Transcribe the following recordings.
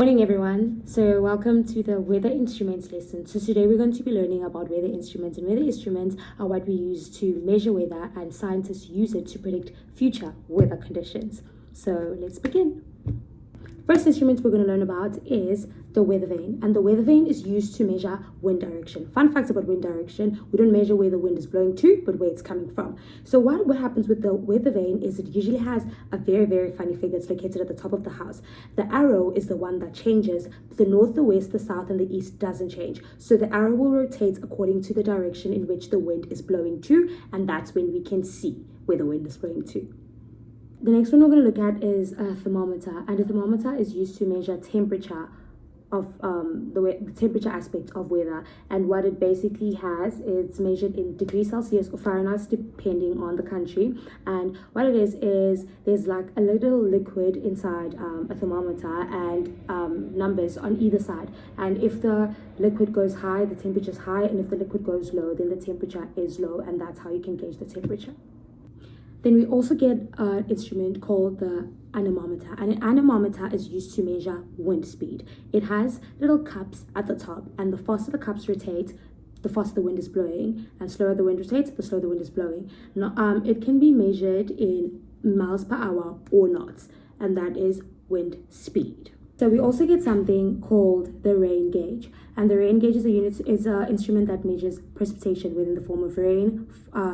Morning everyone. So welcome to the weather instruments lesson. So today we're going to be learning about weather instruments, and weather instruments are what we use to measure weather, and scientists use it to predict future weather conditions. So let's begin. First instrument we're going to learn about is the weather vane, and the weather vane is used to measure wind direction. Fun facts about wind direction: we don't measure where the wind is blowing to, but where it's coming from. So what happens with the weather vane is it usually has a very funny figure. It's located at the top of the house. The arrow is the one that changes. The north, the west, the south, and the east doesn't change. So the arrow will rotate according to the direction in which the wind is blowing to, and that's when we can see where the wind is blowing to. The next one we're going to look at is a thermometer, and a thermometer is used to measure temperature of the temperature aspect of weather. And what it basically has, it's measured in degrees Celsius or Fahrenheit depending on the country. And what it is there's like a little liquid inside a thermometer, and numbers on either side. And if the liquid goes high, the temperature is high, and if the liquid goes low, then the temperature is low, and that's how you can gauge the temperature. Then we also get an instrument called the anemometer, and an anemometer is used to measure wind speed. It has little cups at the top, and the faster the cups rotate, the faster the wind is blowing, and slower the wind rotates, the slower the wind is blowing. Now, it can be measured in miles per hour or knots, and that is wind speed. So we also get something called the rain gauge, and the rain gauge is an instrument that measures precipitation within the form of rain,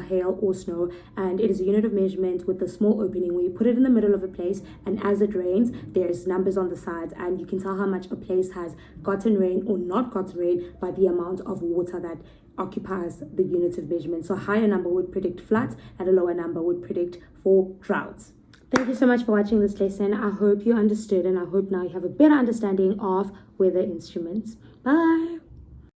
hail, or snow, and it is a unit of measurement with a small opening where you put it in the middle of a place, and as it rains, there's numbers on the sides, and you can tell how much a place has gotten rain or not gotten rain by the amount of water that occupies the unit of measurement. So a higher number would predict floods, and a lower number would predict for droughts. Thank you so much for watching this lesson. I hope you understood, and I hope now you have a better understanding of weather instruments. Bye.